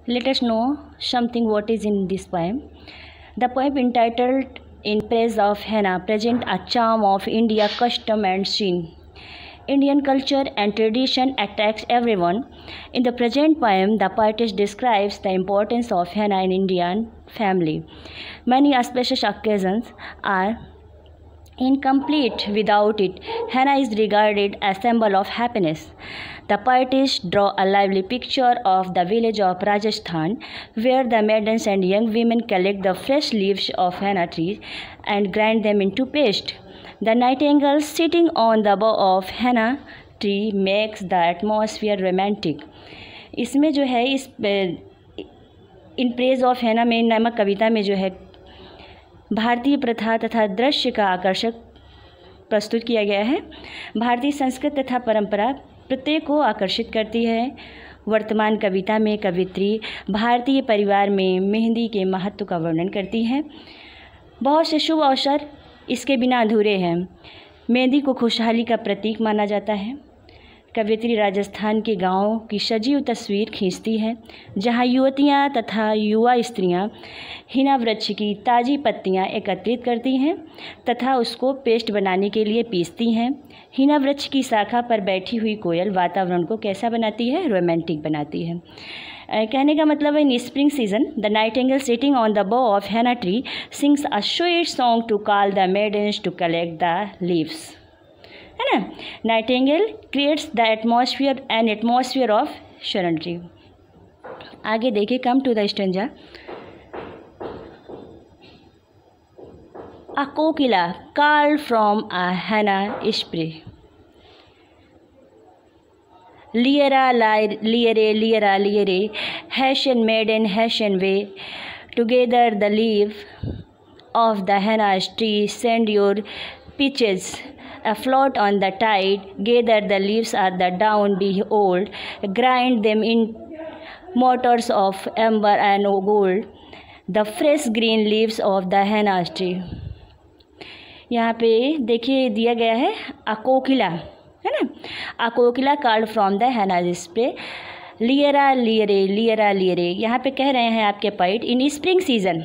Let us know something what is in this poem. The poem entitled In Praise of Henna present a charm of India custom and scene. Indian culture and tradition attracts everyone. In the present poem, the poetess describes the importance of henna in Indian family. Many auspicious occasions are incomplete without it. Henna is regarded as a symbol of happiness. The poetess draw a lively picture of the village of Rajasthan, where the maidens and young women collect the fresh leaves of henna trees and grind them into paste. The nightingale sitting on the bough of henna tree makes the atmosphere romantic. इसमें जो है इस in praise of हैना में नामक कविता में जो है भारतीय प्रथा तथा दृश्य का आकर्षक प्रस्तुत किया गया है। भारतीय संस्कृति तथा परंपरा प्रत्येक को आकर्षित करती है। वर्तमान कविता में कवित्री भारतीय परिवार में मेहंदी के महत्व का वर्णन करती है। बहुत से शुभ अवसर इसके बिना अधूरे हैं। मेहंदी को खुशहाली का प्रतीक माना जाता है। कवित्री राजस्थान के गांवों की सजीव तस्वीर खींचती है, जहां युवतियां तथा युवा स्त्रियां हिना वृक्ष की ताज़ी पत्तियां एकत्रित करती हैं तथा उसको पेस्ट बनाने के लिए पीसती हैं। हिना वृक्ष की शाखा पर बैठी हुई कोयल वातावरण को कैसा बनाती है? रोमांटिक बनाती है। कहने का मतलब है in spring season the nightingale sitting on the bough of henna tree sings a sweet song to call the maidens to collect the leaves, है ना। Nightingale creates the atmosphere of शरणट्री। आगे देखिए, come to the stanza. A kokila called from a henna spray. Liera, liere, liera, liere, Hessian maiden, Hessian way. Together the leaf of the henna tree send your pitches afloat on the tide. Gather the leaves at the down, behold, grind them in mortars of amber and gold. The fresh green leaves of the henna tree. यहाँ पे देखिए दिया गया है अकोकिला, है ना। अकोकिला called from the henna spray. लियरा लियरे, लियरा लियरे, यहाँ पे कह रहे हैं आपके पोएट इन स्प्रिंग सीजन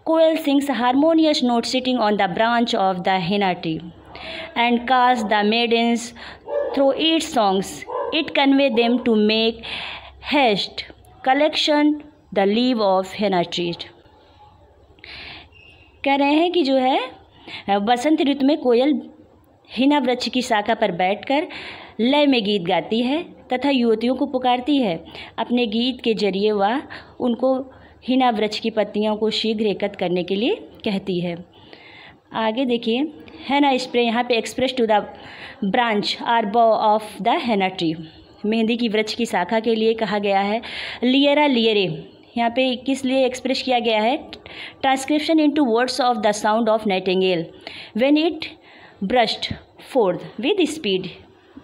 कोयल sings harmonious note sitting on the branch of the henna tree and calls the maidens through its songs. It convey them to make haste collection the leaf of henna tree. कह रहे हैं कि जो है बसंत ऋतु में कोयल हिना वृक्ष की शाखा पर बैठकर लय में गीत गाती है तथा युवतियों को पुकारती है। अपने गीत के जरिए वह उनको हिना वृक्ष की पत्तियों को शीघ्र एकत्र करने के लिए कहती है। आगे देखिए, हैना स्प्रे यहाँ पे express to the branch or bough of the henna tree. मेहंदी की वृक्ष की शाखा के लिए कहा गया है। लियरा लियरे यहाँ पे किस लिए एक्सप्रेस किया गया है? Transcription into words of the sound of Nightingale when it burst fourth with speed.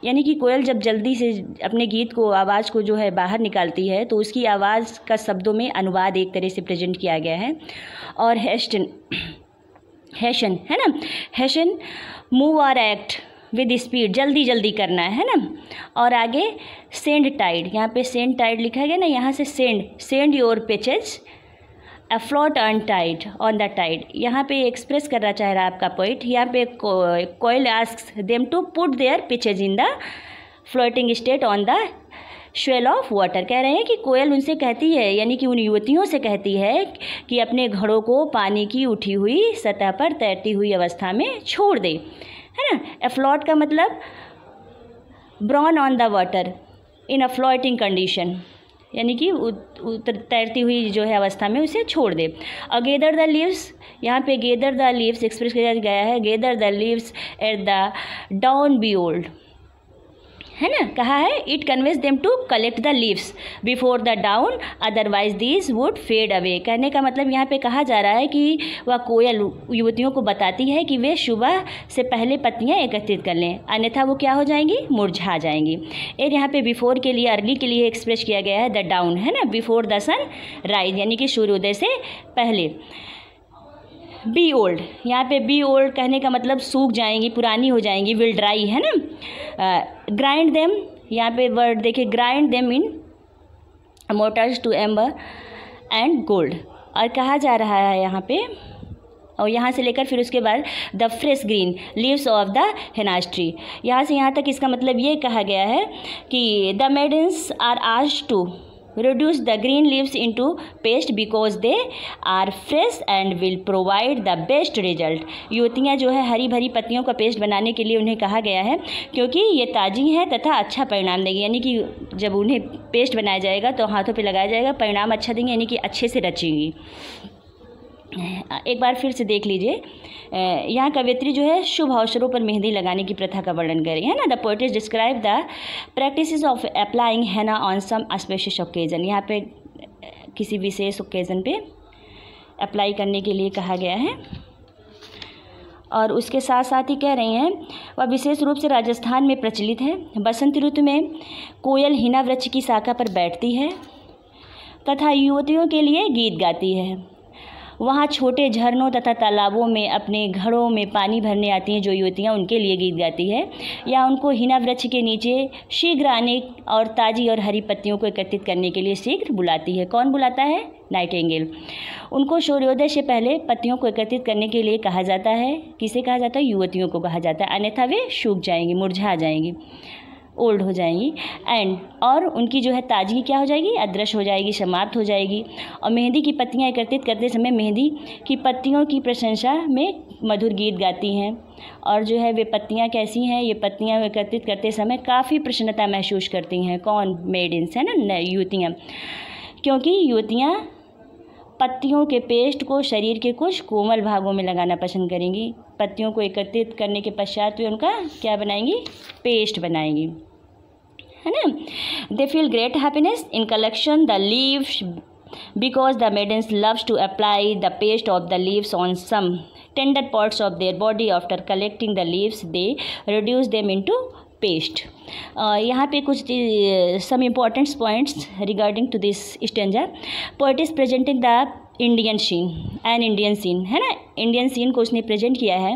यानी कि कोयल जब जल्दी से अपने गीत को, आवाज़ को जो है बाहर निकालती है तो उसकी आवाज़ का शब्दों में अनुवाद एक तरह से प्रेजेंट किया गया है। और हैशन है ना, हैशन मूव और एक्ट विद स्पीड, जल्दी जल्दी करना है ना। और आगे सेंड टाइड, यहाँ पे सेंड टाइड लिखा गया ना, यहाँ से send your pitchers afloat on tide on the tide. यहाँ पे एक्सप्रेस करना चाह रहा है आपका पोइट। यहाँ पे koel asks them to put their pitches in the floating state on the swell of water. कह रहे हैं कि कोयल उनसे कहती है, यानी कि उन युवतियों से कहती है कि अपने घड़ों को पानी की उठी हुई सतह पर तैरती हुई अवस्था में छोड़ दे, है ना। एफ्लोट का मतलब borne on the water in a floating condition, यानी कि तैरती हुई जो है अवस्था में उसे छोड़ दे। और गेदर द लीव्स, यहाँ पे गेदर द लीव्स एक्सप्रेस किया गया है। Gather the leaves at the dawn be old, है ना। कहा है it conveys them to collect the leaves before the dawn otherwise these would fade away. कहने का मतलब यहाँ पे कहा जा रहा है कि वह कोयल युवतियों को बताती है कि वे सुबह से पहले पत्तियाँ एकत्रित कर लें, अन्यथा वो क्या हो जाएंगी? मुरझा जाएंगी। और यहाँ पे बिफोर के लिए, अर्ली के लिए एक्सप्रेस किया गया है द डाउन, है ना, बिफोर द सन राइज, यानी कि सूर्योदय से पहले। बी ओल्ड, यहाँ पे बी ओल्ड कहने का मतलब सूख जाएंगी, पुरानी हो जाएंगी, विल ड्राई, है ना। ग्राइंड देम, यहाँ पे वर्ड देखिए, grind them in mortars to amber and gold. और कहा जा रहा है यहाँ पे, और यहाँ से लेकर फिर उसके बाद the fresh green leaves of the henna's tree, यहाँ से यहाँ तक इसका मतलब ये कहा गया है कि the maidens are asked to reduce the green leaves into paste because they are fresh and will provide the best result। युवतियाँ जो है हरी भरी पत्तियों का पेस्ट बनाने के लिए उन्हें कहा गया है क्योंकि ये ताज़ी हैं तथा अच्छा परिणाम देंगी, यानी कि जब उन्हें पेस्ट बनाया जाएगा तो हाथों पे लगाया जाएगा, परिणाम अच्छा देंगे, यानी कि अच्छे से रचेंगी। एक बार फिर से देख लीजिए, यहाँ कवियत्री जो है शुभ अवसरों पर मेहंदी लगाने की प्रथा का वर्णन करें, है ना। The poets describe the practices of applying henna on some special occasion. यहाँ पे किसी विशेष ओकेजन पे अप्लाई करने के लिए कहा गया है। और उसके साथ साथ ही कह रही हैं वह विशेष रूप से राजस्थान में प्रचलित है। बसंत ऋतु में कोयल हिना वृक्ष की शाखा पर बैठती है तथा युवतियों के लिए गीत गाती है। वहाँ छोटे झरनों तथा तालाबों में अपने घड़ों में पानी भरने आती हैं जो युवतियाँ, उनके लिए गीत गाती है, या उनको हिना वृक्ष के नीचे शीघ्र आने और ताज़ी और हरी पत्तियों को एकत्रित करने के लिए शीघ्र बुलाती है। कौन बुलाता है? नाइटिंगेल। उनको सूर्योदय से पहले पत्तियों को एकत्रित करने के लिए कहा जाता है। किसे कहा जाता है? युवतियों को कहा जाता है, अन्यथा वे सूख जाएंगी, मुरझा जाएंगी, ओल्ड हो जाएंगी। एंड और उनकी जो है ताजगी क्या हो जाएगी? अदृश्य हो जाएगी, समाप्त हो जाएगी। और मेहंदी की पत्तियां एकत्रित करते समय मेहंदी की पत्तियों की प्रशंसा में मधुर गीत गाती हैं। और जो है वे पत्तियां कैसी हैं? ये पत्तियां एकत्रित करते समय काफ़ी प्रसन्नता महसूस करती हैं। कौन? मेडिन्स, है ना, युवतियाँ। क्योंकि युवतियाँ पत्तियों के पेस्ट को शरीर के कुछ कोमल भागों में लगाना पसंद करेंगी। पत्तियों को एकत्रित करने के पश्चात वे उनका क्या बनाएंगी? पेस्ट बनाएंगी, है ना। They feel great happiness in collection the leaves because the maidens loves to apply the paste of the leaves on some tender parts of their body. After collecting the leaves they reduce them into paste. यहाँ पे कुछ some important points regarding to this stanza. Poet is presenting the Indian scene, an Indian scene, है ना, Indian scene को उसने present किया है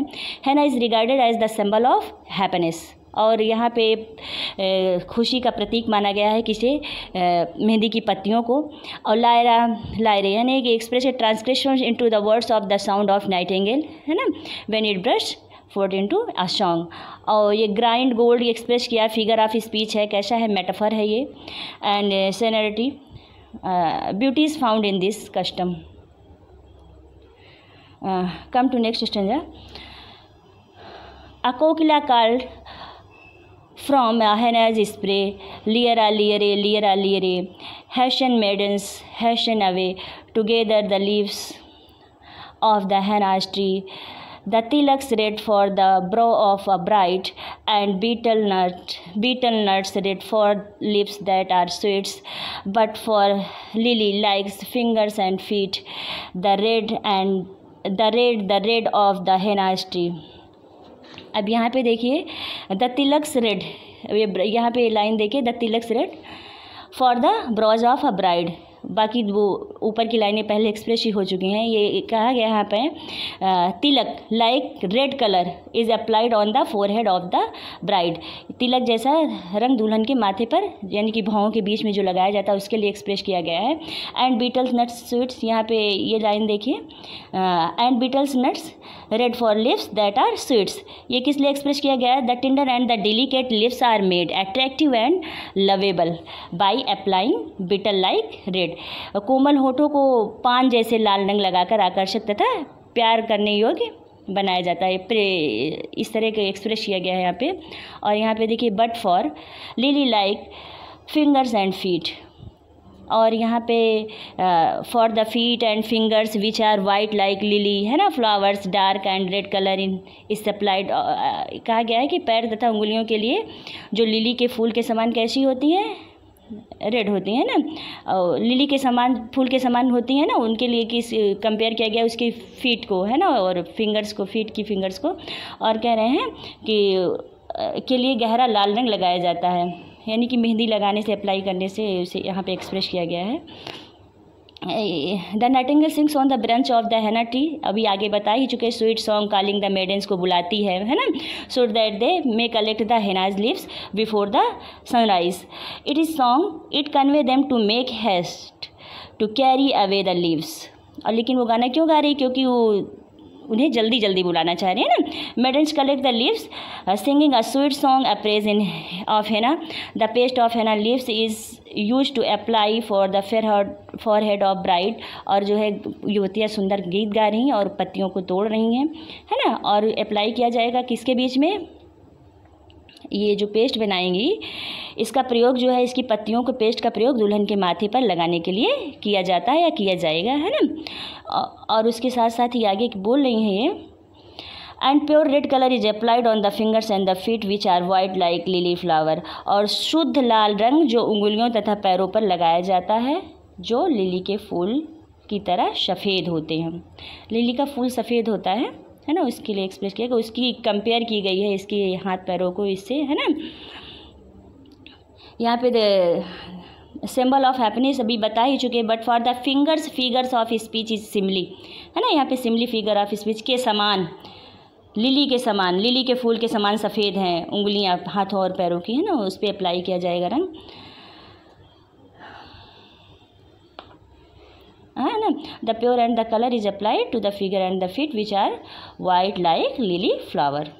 ना। Is regarded as the symbol of happiness. और यहाँ पे खुशी का प्रतीक माना गया है किसे? मेहंदी की पत्तियों को। और लायरे यानी कि express transcription into the words of the sound of nightingale, है ना, when it brush forth into a song. और ये ग्राइंड गोल्ड एक्सप्रेस किया, फिगर ऑफ स्पीच है, कैसा है? मेटाफर है ये। And serenity beauty is found in this custom. Come to next stanza. A kokila called from henna's spray लियरा लियरे लियरा लियरे hasten maidens hasten away together the leaves of the हेनाज tree the tilaks red for the brow of a bride and betel nuts red for lips that are sweets, but for lily likes fingers and feet the red of the henna tree। अब यहाँ पे देखिए the tilaks red, यहाँ पे line देखिए the tilaks red for the brows of a bride. बाकी वो ऊपर की लाइनें पहले एक्सप्रेस ही हो चुकी हैं। ये कहा गया यहाँ पे tilak like red colour is applied on the forehead of the bride. तिलक जैसा रंग दुल्हन के माथे पर यानी कि भौहों के बीच में जो लगाया जाता है उसके लिए एक्सप्रेस किया गया है। एंड बीटल्स नट्स स्वीट्स, यहाँ पे ये लाइन देखिए and betels nuts red for lips that are sweets. ये किस लिए एक्सप्रेस किया गया है? The tender and the delicate lips are made attractive and lovable by applying betel like red. कोमल होठों को पान जैसे लाल रंग लगाकर आकर्षक तथा प्यार करने योग्य बनाया जाता है। इस तरह के एक्सप्रेस किया गया है यहाँ पे। और यहाँ पे देखिए but for lily like fingers and feet. और यहाँ पे for the feet and fingers which are white like lily, है ना, flowers dark and red colour in is supplied. कहा गया है कि पैर तथा उंगलियों के लिए जो लिली के फूल के समान कैसी होती हैं? रेड होती हैं ना। और लिली के समान फूल के समान होती हैं ना, उनके लिए किस कंपेयर किया गया? उसकी फीट को, है ना, और फिंगर्स को, फीट की फिंगर्स को। और कह रहे हैं कि के लिए गहरा लाल रंग लगाया जाता है, यानी कि मेहंदी लगाने से, अप्लाई करने से उसे यहाँ पे एक्सप्रेस किया गया है। The nightingale sings on the branch of the henna tree, अभी आगे बता ही चुके, sweet song calling the maidens को बुलाती है ना, so that they may collect the henna's leaves before the sunrise. It is song it convey them to make haste to carry away the leaves. और लेकिन वो गाना क्यों गा रही, क्योंकि वो उन्हें जल्दी जल्दी बुलाना चाह रहे हैं ना। Maidens collect the leaves singing a sweet song a praise in of henna. The paste of henna leaves is use to apply for the forehead of bride. और जो है युवतियाँ सुंदर गीत गा रही हैं और पत्तियों को तोड़ रही हैं, है ना, और अप्लाई किया जाएगा किसके बीच में, ये जो पेस्ट बनाएंगी इसका प्रयोग जो है, इसकी पत्तियों को पेस्ट का प्रयोग दुल्हन के माथे पर लगाने के लिए किया जाता है या किया जाएगा, है ना। और उसके साथ साथ ही आगे बोल रही हैं ये, and pure red colour is applied on the fingers and the feet which are white like lily flower. और शुद्ध लाल रंग जो उंगलियों तथा पैरों पर लगाया जाता है, जो लिली के फूल की तरह सफ़ेद होते हैं। लिली का फूल सफ़ेद होता है ना, उसके लिए एक्सप्रेस किया, उसकी कंपेयर की गई है इसके हाथ पैरों को इससे, है ना। यहाँ पे सिंबल ऑफ हैप्पीनेस अभी बता ही चुके, but for the figures of speech is simile, है ना। यहाँ पे सिमली फिगर ऑफ स्पीच के समान, लिली के समान, लिली के फूल के समान सफ़ेद हैं उंगलियाँ हाथों और पैरों की, है ना, उस पर अप्लाई किया जाएगा रंग, है ना। The pure and the colour is applied to the figure and the feet which are white like lily flower.